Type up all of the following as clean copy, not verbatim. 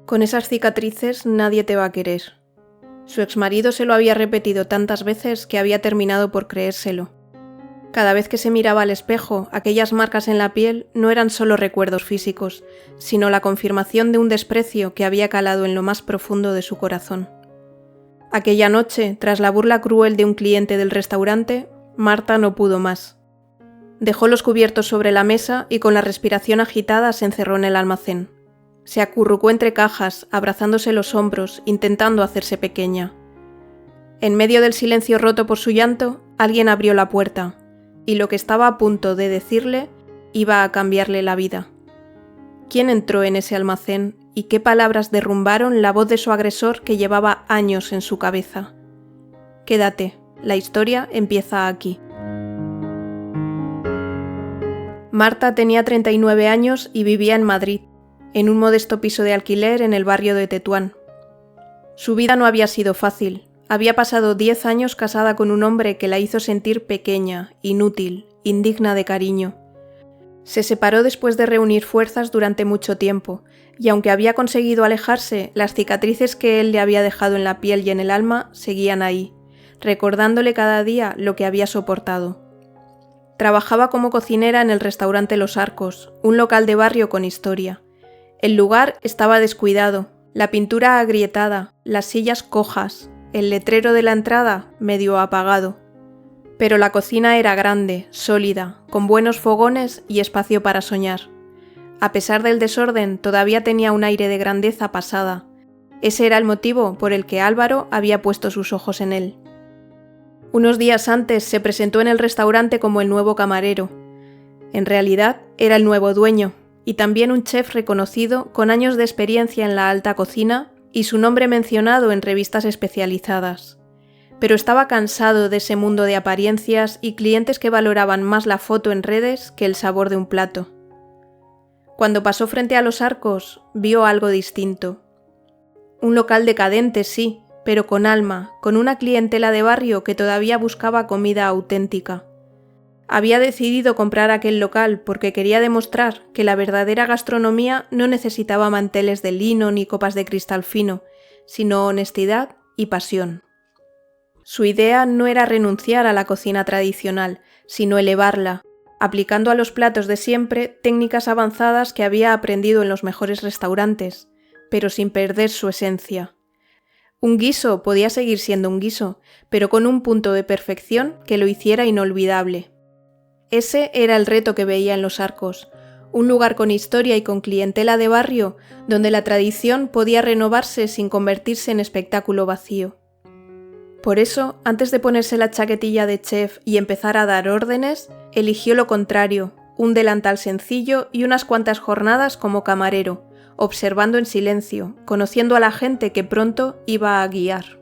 Con esas cicatrices nadie te va a querer. Su exmarido se lo había repetido tantas veces que había terminado por creérselo. Cada vez que se miraba al espejo, aquellas marcas en la piel no eran solo recuerdos físicos, sino la confirmación de un desprecio que había calado en lo más profundo de su corazón. Aquella noche, tras la burla cruel de un cliente del restaurante, Marta no pudo más. Dejó los cubiertos sobre la mesa y con la respiración agitada se encerró en el almacén. Se acurrucó entre cajas, abrazándose los hombros, intentando hacerse pequeña. En medio del silencio roto por su llanto, alguien abrió la puerta, y lo que estaba a punto de decirle iba a cambiarle la vida. ¿Quién entró en ese almacén y qué palabras derrumbaron la voz de su agresor que llevaba años en su cabeza? Quédate, la historia empieza aquí. Marta tenía 39 años y vivía en Madrid, en un modesto piso de alquiler en el barrio de Tetuán. Su vida no había sido fácil. Había pasado 10 años casada con un hombre que la hizo sentir pequeña, inútil, indigna de cariño. Se separó después de reunir fuerzas durante mucho tiempo, y aunque había conseguido alejarse, las cicatrices que él le había dejado en la piel y en el alma seguían ahí, recordándole cada día lo que había soportado. Trabajaba como cocinera en el restaurante Los Arcos, un local de barrio con historia. El lugar estaba descuidado, la pintura agrietada, las sillas cojas, el letrero de la entrada medio apagado. Pero la cocina era grande, sólida, con buenos fogones y espacio para soñar. A pesar del desorden, todavía tenía un aire de grandeza pasada. Ese era el motivo por el que Álvaro había puesto sus ojos en él. Unos días antes se presentó en el restaurante como el nuevo camarero. En realidad, era el nuevo dueño, y también un chef reconocido con años de experiencia en la alta cocina y su nombre mencionado en revistas especializadas. Pero estaba cansado de ese mundo de apariencias y clientes que valoraban más la foto en redes que el sabor de un plato. Cuando pasó frente a Los Arcos, vio algo distinto. Un local decadente, sí, pero con alma, con una clientela de barrio que todavía buscaba comida auténtica. Había decidido comprar aquel local porque quería demostrar que la verdadera gastronomía no necesitaba manteles de lino ni copas de cristal fino, sino honestidad y pasión. Su idea no era renunciar a la cocina tradicional, sino elevarla, aplicando a los platos de siempre técnicas avanzadas que había aprendido en los mejores restaurantes, pero sin perder su esencia. Un guiso podía seguir siendo un guiso, pero con un punto de perfección que lo hiciera inolvidable. Ese era el reto que veía en Los Arcos, un lugar con historia y con clientela de barrio donde la tradición podía renovarse sin convertirse en espectáculo vacío. Por eso, antes de ponerse la chaquetilla de chef y empezar a dar órdenes, eligió lo contrario, un delantal sencillo y unas cuantas jornadas como camarero, observando en silencio, conociendo a la gente que pronto iba a guiar.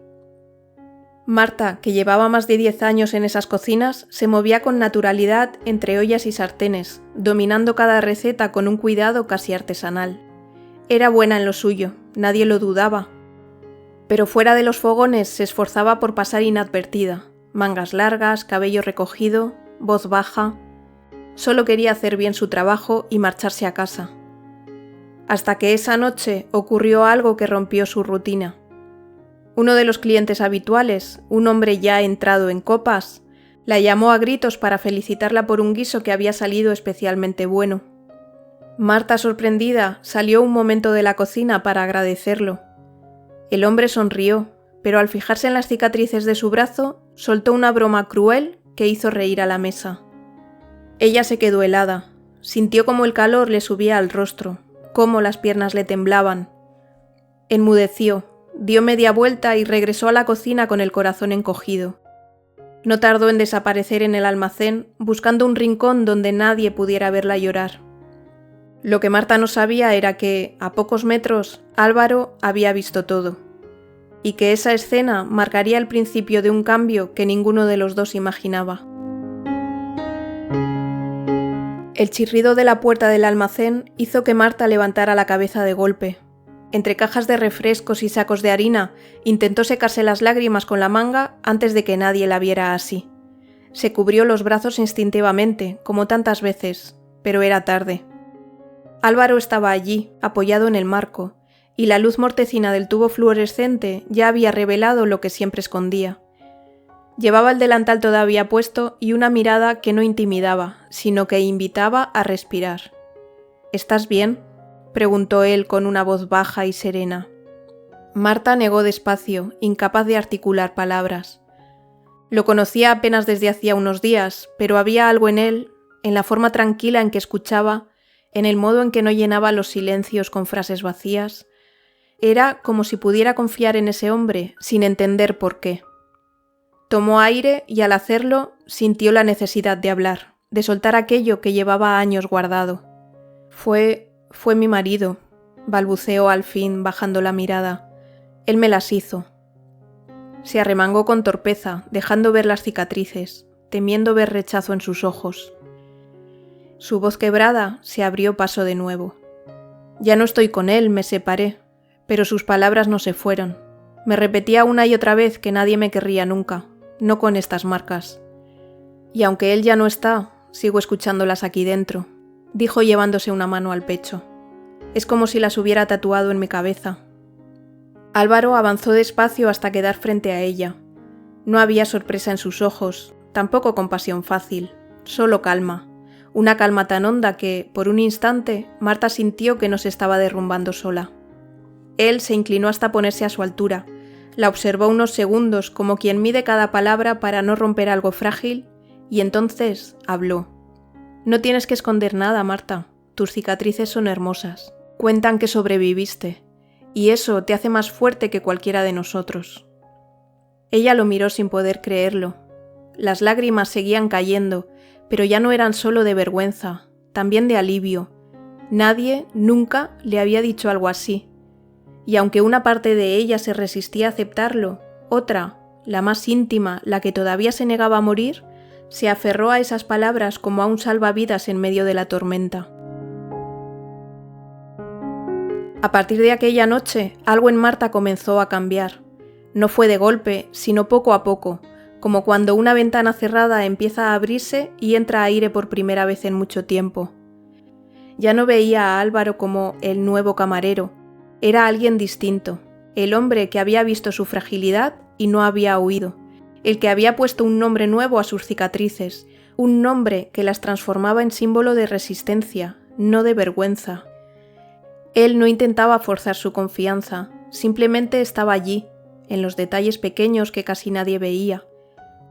Marta, que llevaba más de 10 años en esas cocinas, se movía con naturalidad entre ollas y sartenes, dominando cada receta con un cuidado casi artesanal. Era buena en lo suyo, nadie lo dudaba. Pero fuera de los fogones se esforzaba por pasar inadvertida. Mangas largas, cabello recogido, voz baja. Solo quería hacer bien su trabajo y marcharse a casa. Hasta que esa noche ocurrió algo que rompió su rutina. Uno de los clientes habituales, un hombre ya entrado en copas, la llamó a gritos para felicitarla por un guiso que había salido especialmente bueno. Marta, sorprendida, salió un momento de la cocina para agradecerlo. El hombre sonrió, pero al fijarse en las cicatrices de su brazo, soltó una broma cruel que hizo reír a la mesa. Ella se quedó helada, sintió cómo el calor le subía al rostro, cómo las piernas le temblaban. Enmudeció. Dio media vuelta y regresó a la cocina con el corazón encogido. No tardó en desaparecer en el almacén, buscando un rincón donde nadie pudiera verla llorar. Lo que Marta no sabía era que, a pocos metros, Álvaro había visto todo, y que esa escena marcaría el principio de un cambio que ninguno de los dos imaginaba. El chirrido de la puerta del almacén hizo que Marta levantara la cabeza de golpe. Entre cajas de refrescos y sacos de harina, intentó secarse las lágrimas con la manga antes de que nadie la viera así. Se cubrió los brazos instintivamente, como tantas veces, pero era tarde. Álvaro estaba allí, apoyado en el marco, y la luz mortecina del tubo fluorescente ya había revelado lo que siempre escondía. Llevaba el delantal todavía puesto y una mirada que no intimidaba, sino que invitaba a respirar. «¿Estás bien?», preguntó él con una voz baja y serena. Marta negó despacio, incapaz de articular palabras. Lo conocía apenas desde hacía unos días, pero había algo en él, en la forma tranquila en que escuchaba, en el modo en que no llenaba los silencios con frases vacías. Era como si pudiera confiar en ese hombre sin entender por qué. Tomó aire y al hacerlo sintió la necesidad de hablar, de soltar aquello que llevaba años guardado. Fue mi marido, balbuceó al fin, bajando la mirada. Él me las hizo. Se arremangó con torpeza, dejando ver las cicatrices, temiendo ver rechazo en sus ojos. Su voz quebrada se abrió paso de nuevo. Ya no estoy con él, me separé, pero sus palabras no se fueron. Me repetía una y otra vez que nadie me querría nunca, no con estas marcas. Y aunque él ya no está, sigo escuchándolas aquí dentro, dijo llevándose una mano al pecho. Es como si las hubiera tatuado en mi cabeza. Álvaro avanzó despacio hasta quedar frente a ella. No había sorpresa en sus ojos, tampoco compasión fácil, solo calma. Una calma tan honda que, por un instante, Marta sintió que no se estaba derrumbando sola. Él se inclinó hasta ponerse a su altura, la observó unos segundos como quien mide cada palabra para no romper algo frágil, y entonces habló. No tienes que esconder nada, Marta. Tus cicatrices son hermosas. Cuentan que sobreviviste, y eso te hace más fuerte que cualquiera de nosotros. Ella lo miró sin poder creerlo. Las lágrimas seguían cayendo, pero ya no eran solo de vergüenza, también de alivio. Nadie, nunca, le había dicho algo así. Y aunque una parte de ella se resistía a aceptarlo, otra, la más íntima, la que todavía se negaba a morir, se aferró a esas palabras como a un salvavidas en medio de la tormenta. A partir de aquella noche, algo en Marta comenzó a cambiar. No fue de golpe, sino poco a poco, como cuando una ventana cerrada empieza a abrirse y entra aire por primera vez en mucho tiempo. Ya no veía a Álvaro como el nuevo camarero, era alguien distinto, el hombre que había visto su fragilidad y no había huido, el que había puesto un nombre nuevo a sus cicatrices, un nombre que las transformaba en símbolo de resistencia, no de vergüenza. Él no intentaba forzar su confianza, simplemente estaba allí, en los detalles pequeños que casi nadie veía.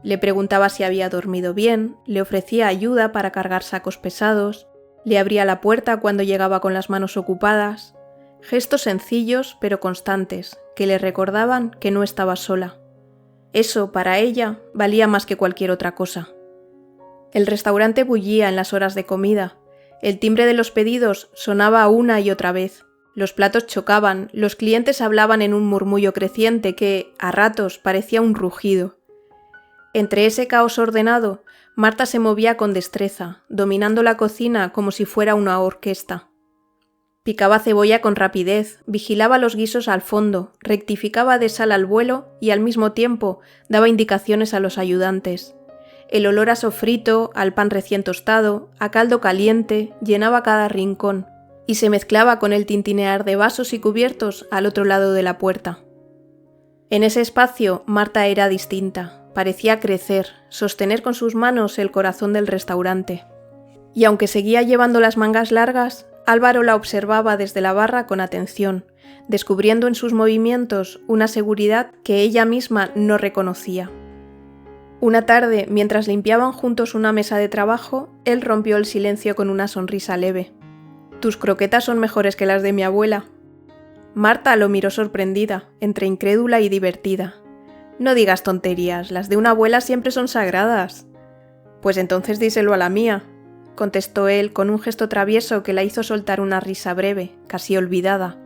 Le preguntaba si había dormido bien, le ofrecía ayuda para cargar sacos pesados, le abría la puerta cuando llegaba con las manos ocupadas. Gestos sencillos pero constantes, que le recordaban que no estaba sola. Eso, para ella, valía más que cualquier otra cosa. El restaurante bullía en las horas de comida. El timbre de los pedidos sonaba una y otra vez. Los platos chocaban, los clientes hablaban en un murmullo creciente que, a ratos, parecía un rugido. Entre ese caos ordenado, Marta se movía con destreza, dominando la cocina como si fuera una orquesta. Picaba cebolla con rapidez, vigilaba los guisos al fondo, rectificaba de sal al vuelo y al mismo tiempo daba indicaciones a los ayudantes. El olor a sofrito, al pan recién tostado, a caldo caliente, llenaba cada rincón y se mezclaba con el tintinear de vasos y cubiertos al otro lado de la puerta. En ese espacio Marta era distinta. Parecía crecer, sostener con sus manos el corazón del restaurante. Y aunque seguía llevando las mangas largas, Álvaro la observaba desde la barra con atención, descubriendo en sus movimientos una seguridad que ella misma no reconocía. Una tarde, mientras limpiaban juntos una mesa de trabajo, él rompió el silencio con una sonrisa leve. «Tus croquetas son mejores que las de mi abuela». Marta lo miró sorprendida, entre incrédula y divertida. «No digas tonterías, las de una abuela siempre son sagradas». «Pues entonces díselo a la mía», contestó él con un gesto travieso que la hizo soltar una risa breve, casi olvidada.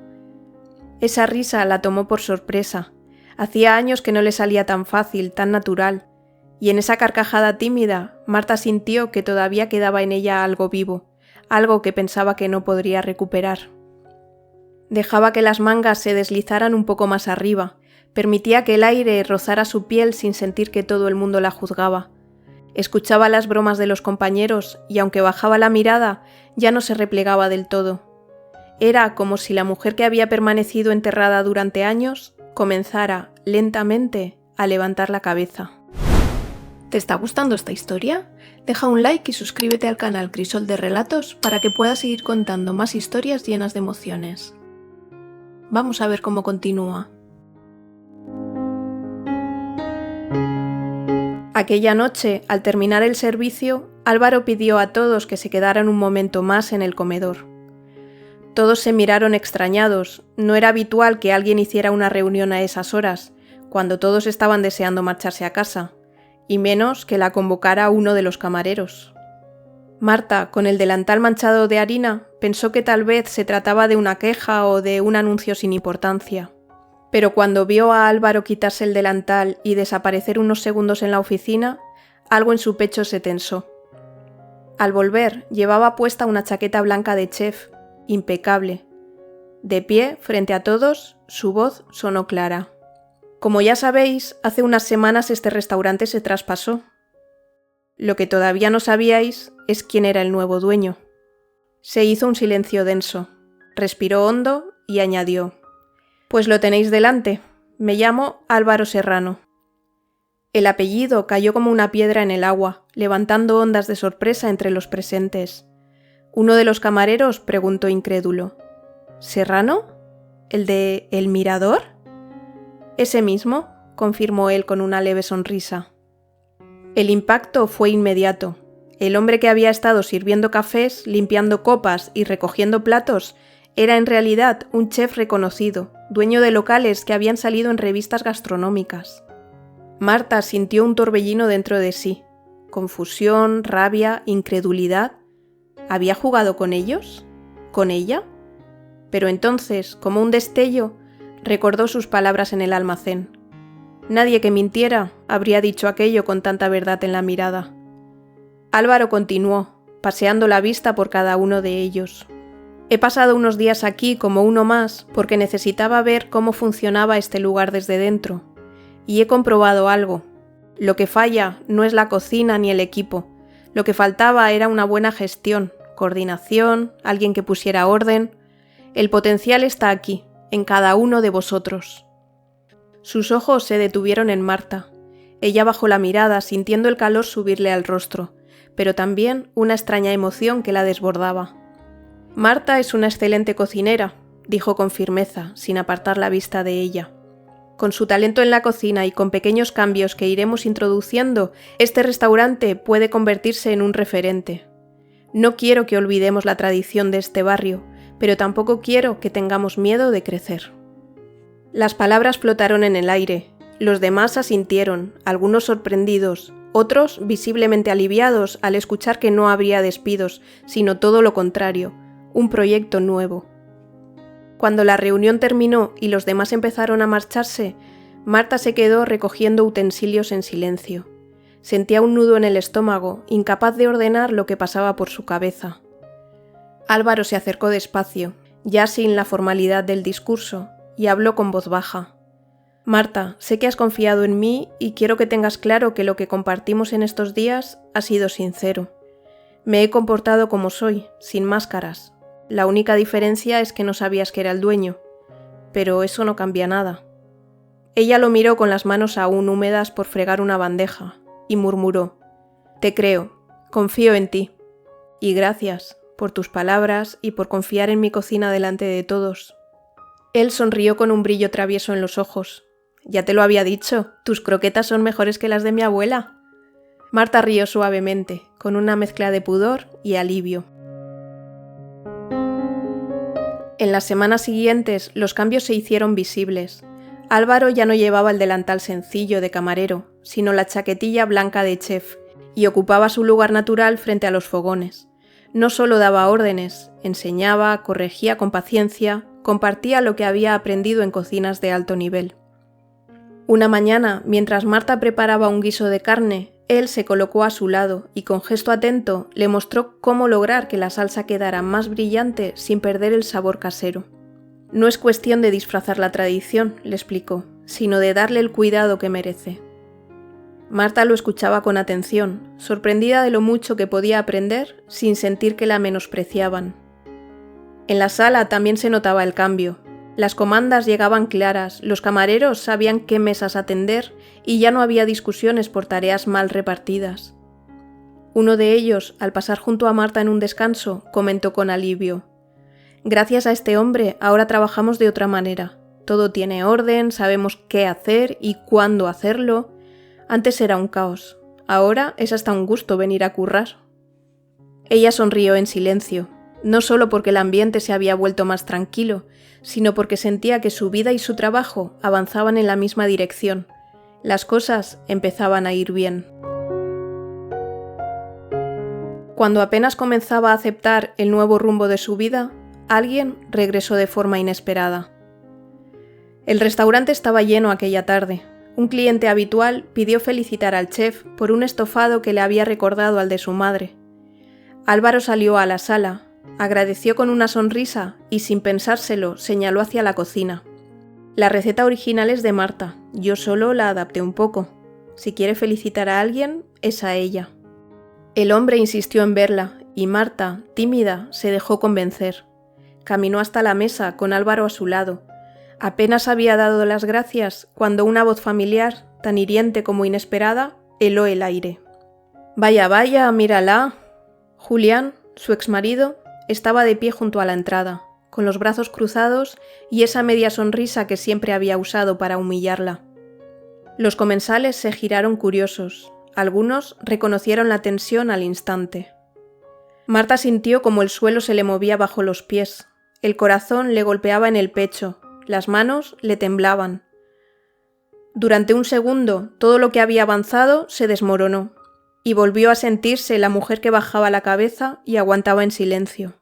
Esa risa la tomó por sorpresa. Hacía años que no le salía tan fácil, tan natural, y en esa carcajada tímida, Marta sintió que todavía quedaba en ella algo vivo, algo que pensaba que no podría recuperar. Dejaba que las mangas se deslizaran un poco más arriba, permitía que el aire rozara su piel sin sentir que todo el mundo la juzgaba. Escuchaba las bromas de los compañeros y aunque bajaba la mirada, ya no se replegaba del todo. Era como si la mujer que había permanecido enterrada durante años comenzara lentamente a levantar la cabeza. ¿Te está gustando esta historia? Deja un like y suscríbete al canal Crisol de Relatos para que puedas seguir contando más historias llenas de emociones. Vamos a ver cómo continúa. Aquella noche, al terminar el servicio, Álvaro pidió a todos que se quedaran un momento más en el comedor. Todos se miraron extrañados. No era habitual que alguien hiciera una reunión a esas horas, cuando todos estaban deseando marcharse a casa, y menos que la convocara uno de los camareros. Marta, con el delantal manchado de harina, pensó que tal vez se trataba de una queja o de un anuncio sin importancia. Pero cuando vio a Álvaro quitarse el delantal y desaparecer unos segundos en la oficina, algo en su pecho se tensó. Al volver, llevaba puesta una chaqueta blanca de chef, impecable. De pie, frente a todos, su voz sonó clara. Como ya sabéis, hace unas semanas este restaurante se traspasó. Lo que todavía no sabíais es quién era el nuevo dueño. Se hizo un silencio denso. Respiró hondo y añadió: «Pues lo tenéis delante. Me llamo Álvaro Serrano». El apellido cayó como una piedra en el agua, levantando ondas de sorpresa entre los presentes. Uno de los camareros preguntó incrédulo: «¿Serrano? ¿El de El Mirador?» «Ese mismo», confirmó él con una leve sonrisa. El impacto fue inmediato. El hombre que había estado sirviendo cafés, limpiando copas y recogiendo platos era en realidad un chef reconocido, dueño de locales que habían salido en revistas gastronómicas. Marta sintió un torbellino dentro de sí. Confusión, rabia, incredulidad. ¿Había jugado con ellos? ¿Con ella? Pero entonces, como un destello, recordó sus palabras en el almacén. Nadie que mintiera habría dicho aquello con tanta verdad en la mirada. Álvaro continuó, paseando la vista por cada uno de ellos. He pasado unos días aquí como uno más porque necesitaba ver cómo funcionaba este lugar desde dentro. Y he comprobado algo. Lo que falla no es la cocina ni el equipo. Lo que faltaba era una buena gestión, coordinación, alguien que pusiera orden. El potencial está aquí, en cada uno de vosotros. Sus ojos se detuvieron en Marta. Ella bajó la mirada, sintiendo el calor subirle al rostro, pero también una extraña emoción que la desbordaba. Marta es una excelente cocinera, dijo con firmeza, sin apartar la vista de ella. Con su talento en la cocina y con pequeños cambios que iremos introduciendo, este restaurante puede convertirse en un referente. No quiero que olvidemos la tradición de este barrio, pero tampoco quiero que tengamos miedo de crecer». Las palabras flotaron en el aire. Los demás asintieron, algunos sorprendidos, otros visiblemente aliviados al escuchar que no habría despidos, sino todo lo contrario, un proyecto nuevo. Cuando la reunión terminó y los demás empezaron a marcharse, Marta se quedó recogiendo utensilios en silencio. Sentía un nudo en el estómago, incapaz de ordenar lo que pasaba por su cabeza. Álvaro se acercó despacio, ya sin la formalidad del discurso, y habló con voz baja. «Marta, sé que has confiado en mí y quiero que tengas claro que lo que compartimos en estos días ha sido sincero. Me he comportado como soy, sin máscaras. La única diferencia es que no sabías que era el dueño, pero eso no cambia nada». Ella lo miró con las manos aún húmedas por fregar una bandeja, y murmuró: «Te creo, confío en ti. Y gracias por tus palabras y por confiar en mi cocina delante de todos». Él sonrió con un brillo travieso en los ojos. «Ya te lo había dicho, tus croquetas son mejores que las de mi abuela». Marta rió suavemente, con una mezcla de pudor y alivio. En las semanas siguientes, los cambios se hicieron visibles. Álvaro ya no llevaba el delantal sencillo de camarero, sino la chaquetilla blanca de chef, y ocupaba su lugar natural frente a los fogones. No solo daba órdenes, enseñaba, corregía con paciencia, compartía lo que había aprendido en cocinas de alto nivel. Una mañana, mientras Marta preparaba un guiso de carne, él se colocó a su lado y con gesto atento le mostró cómo lograr que la salsa quedara más brillante sin perder el sabor casero. «No es cuestión de disfrazar la tradición», le explicó, «sino de darle el cuidado que merece». Marta lo escuchaba con atención, sorprendida de lo mucho que podía aprender sin sentir que la menospreciaban. En la sala también se notaba el cambio. Las comandas llegaban claras, los camareros sabían qué mesas atender y ya no había discusiones por tareas mal repartidas. Uno de ellos, al pasar junto a Marta en un descanso, comentó con alivio: «Gracias a este hombre ahora trabajamos de otra manera. Todo tiene orden, sabemos qué hacer y cuándo hacerlo. Antes era un caos. Ahora es hasta un gusto venir a currar». Ella sonrió en silencio, no solo porque el ambiente se había vuelto más tranquilo, sino porque sentía que su vida y su trabajo avanzaban en la misma dirección. Las cosas empezaban a ir bien. Cuando apenas comenzaba a aceptar el nuevo rumbo de su vida, alguien regresó de forma inesperada. El restaurante estaba lleno aquella tarde. Un cliente habitual pidió felicitar al chef por un estofado que le había recordado al de su madre. Álvaro salió a la sala, agradeció con una sonrisa y, sin pensárselo, señaló hacia la cocina. «La receta original es de Marta, yo solo la adapté un poco. Si quiere felicitar a alguien, es a ella». El hombre insistió en verla y Marta, tímida, se dejó convencer. Caminó hasta la mesa con Álvaro a su lado. Apenas había dado las gracias cuando una voz familiar, tan hiriente como inesperada, heló el aire. «Vaya, vaya, mírala». Julián, su exmarido, estaba de pie junto a la entrada, con los brazos cruzados y esa media sonrisa que siempre había usado para humillarla. Los comensales se giraron curiosos. Algunos reconocieron la tensión al instante. Marta sintió como el suelo se le movía bajo los pies. El corazón le golpeaba en el pecho, las manos le temblaban. Durante un segundo, todo lo que había avanzado se desmoronó, y volvió a sentirse la mujer que bajaba la cabeza y aguantaba en silencio.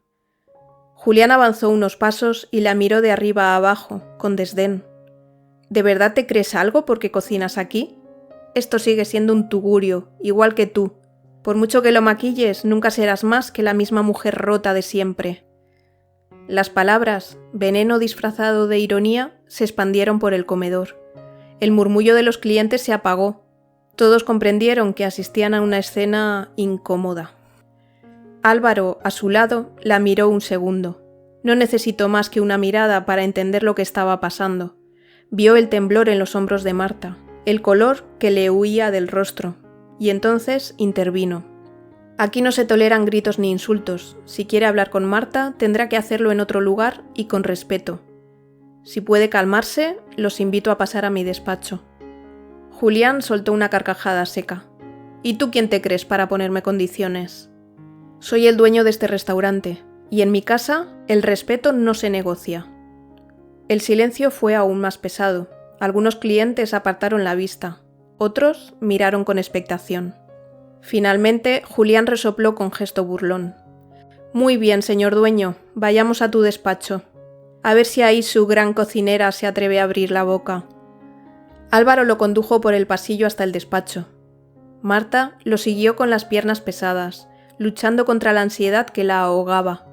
Julián avanzó unos pasos y la miró de arriba a abajo, con desdén. «¿De verdad te crees algo porque cocinas aquí? Esto sigue siendo un tugurio, igual que tú. Por mucho que lo maquilles, nunca serás más que la misma mujer rota de siempre». Las palabras, veneno disfrazado de ironía, se expandieron por el comedor. El murmullo de los clientes se apagó. Todos comprendieron que asistían a una escena incómoda. Álvaro, a su lado, la miró un segundo. No necesitó más que una mirada para entender lo que estaba pasando. Vio el temblor en los hombros de Marta, el color que le huía del rostro, y entonces intervino. «Aquí no se toleran gritos ni insultos. Si quiere hablar con Marta, tendrá que hacerlo en otro lugar y con respeto. Si puede calmarse, los invito a pasar a mi despacho». Julián soltó una carcajada seca. «¿Y tú quién te crees para ponerme condiciones? Soy el dueño de este restaurante, y en mi casa el respeto no se negocia». El silencio fue aún más pesado. Algunos clientes apartaron la vista, otros miraron con expectación. Finalmente, Julián resopló con gesto burlón. «Muy bien, señor dueño, vayamos a tu despacho. A ver si ahí su gran cocinera se atreve a abrir la boca». Álvaro lo condujo por el pasillo hasta el despacho. Marta lo siguió con las piernas pesadas, luchando contra la ansiedad que la ahogaba.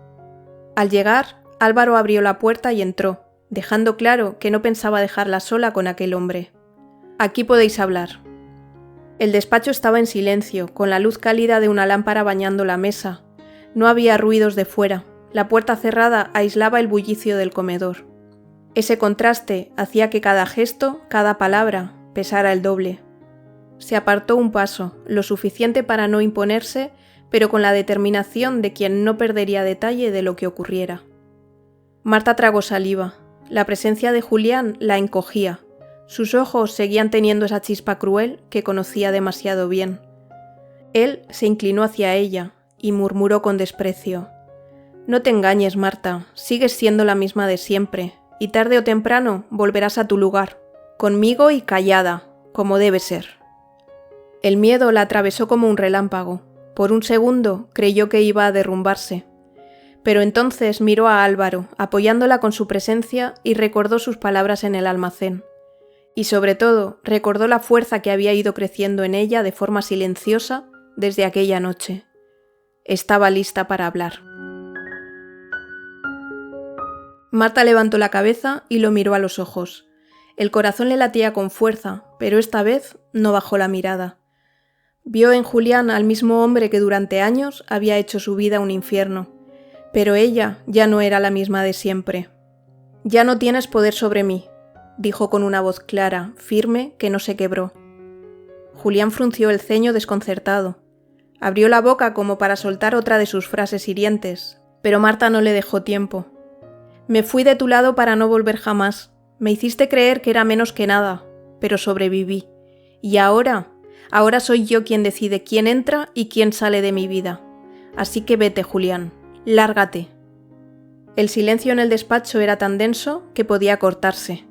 Al llegar, Álvaro abrió la puerta y entró, dejando claro que no pensaba dejarla sola con aquel hombre. «Aquí podéis hablar». El despacho estaba en silencio, con la luz cálida de una lámpara bañando la mesa. No había ruidos de fuera. La puerta cerrada aislaba el bullicio del comedor. Ese contraste hacía que cada gesto, cada palabra, pesara el doble. Se apartó un paso, lo suficiente para no imponerse, pero con la determinación de quien no perdería detalle de lo que ocurriera. Marta tragó saliva. La presencia de Julián la encogía. Sus ojos seguían teniendo esa chispa cruel que conocía demasiado bien. Él se inclinó hacia ella y murmuró con desprecio: «No te engañes, Marta, sigues siendo la misma de siempre, y tarde o temprano volverás a tu lugar, conmigo y callada, como debe ser». El miedo la atravesó como un relámpago. Por un segundo creyó que iba a derrumbarse. Pero entonces miró a Álvaro, apoyándola con su presencia, y recordó sus palabras en el almacén. Y sobre todo, recordó la fuerza que había ido creciendo en ella de forma silenciosa desde aquella noche. Estaba lista para hablar. Marta levantó la cabeza y lo miró a los ojos. El corazón le latía con fuerza, pero esta vez no bajó la mirada. Vio en Julián al mismo hombre que durante años había hecho su vida un infierno. Pero ella ya no era la misma de siempre. «Ya no tienes poder sobre mí», dijo con una voz clara, firme, que no se quebró. Julián frunció el ceño desconcertado. Abrió la boca como para soltar otra de sus frases hirientes, pero Marta no le dejó tiempo. «Me fui de tu lado para no volver jamás. Me hiciste creer que era menos que nada, pero sobreviví. Y ahora soy yo quien decide quién entra y quién sale de mi vida. Así que vete, Julián, lárgate». El silencio en el despacho era tan denso que podía cortarse.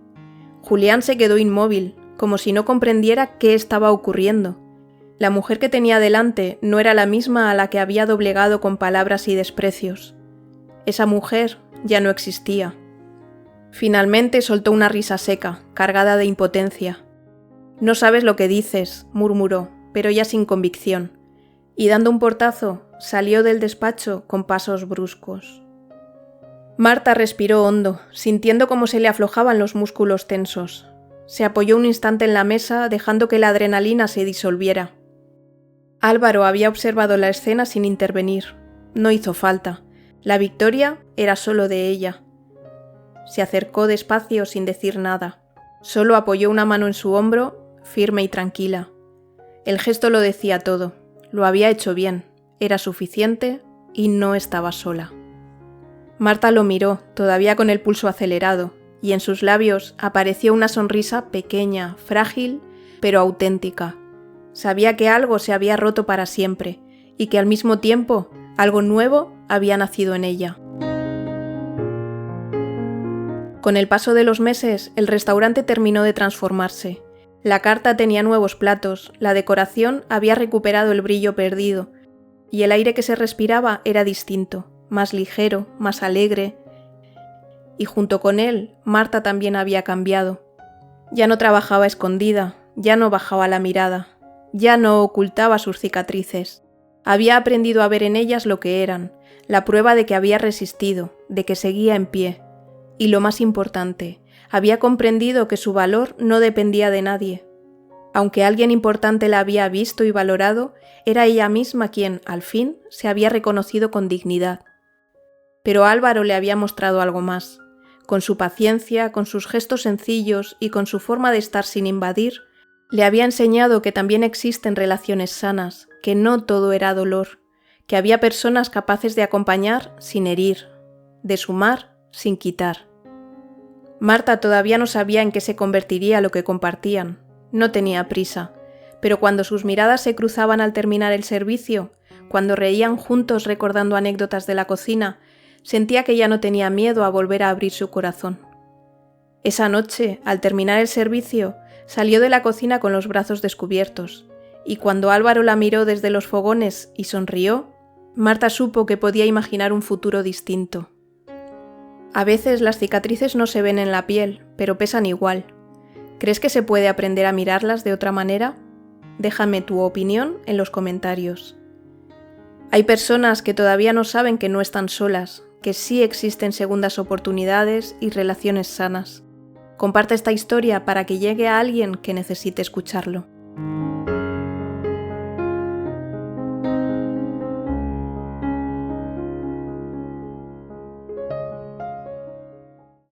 Julián se quedó inmóvil, como si no comprendiera qué estaba ocurriendo. La mujer que tenía delante no era la misma a la que había doblegado con palabras y desprecios. Esa mujer ya no existía. Finalmente soltó una risa seca, cargada de impotencia. «No sabes lo que dices», murmuró, pero ya sin convicción, y dando un portazo, salió del despacho con pasos bruscos. Marta respiró hondo, sintiendo cómo se le aflojaban los músculos tensos. Se apoyó un instante en la mesa, dejando que la adrenalina se disolviera. Álvaro había observado la escena sin intervenir. No hizo falta. La victoria era solo de ella. Se acercó despacio sin decir nada. Solo apoyó una mano en su hombro, firme y tranquila. El gesto lo decía todo. Lo había hecho bien, era suficiente y no estaba sola. Marta lo miró, todavía con el pulso acelerado, y en sus labios apareció una sonrisa pequeña, frágil, pero auténtica. Sabía que algo se había roto para siempre, y que al mismo tiempo algo nuevo había nacido en ella. Con el paso de los meses, el restaurante terminó de transformarse. La carta tenía nuevos platos, la decoración había recuperado el brillo perdido, y el aire que se respiraba era distinto, más ligero, más alegre. Y junto con él, Marta también había cambiado. Ya no trabajaba escondida, ya no bajaba la mirada, ya no ocultaba sus cicatrices. Había aprendido a ver en ellas lo que eran, la prueba de que había resistido, de que seguía en pie. Y lo más importante, había comprendido que su valor no dependía de nadie. Aunque alguien importante la había visto y valorado, era ella misma quien, al fin, se había reconocido con dignidad. Pero Álvaro le había mostrado algo más. Con su paciencia, con sus gestos sencillos y con su forma de estar sin invadir, le había enseñado que también existen relaciones sanas, que no todo era dolor, que había personas capaces de acompañar sin herir, de sumar sin quitar. Marta todavía no sabía en qué se convertiría lo que compartían. No tenía prisa, pero cuando sus miradas se cruzaban al terminar el servicio, cuando reían juntos recordando anécdotas de la cocina, sentía que ya no tenía miedo a volver a abrir su corazón. Esa noche, al terminar el servicio, salió de la cocina con los brazos descubiertos, y cuando Álvaro la miró desde los fogones y sonrió, Marta supo que podía imaginar un futuro distinto. A veces las cicatrices no se ven en la piel, pero pesan igual. ¿Crees que se puede aprender a mirarlas de otra manera? Déjame tu opinión en los comentarios. Hay personas que todavía no saben que no están solas, que sí existen segundas oportunidades y relaciones sanas. Comparte esta historia para que llegue a alguien que necesite escucharlo.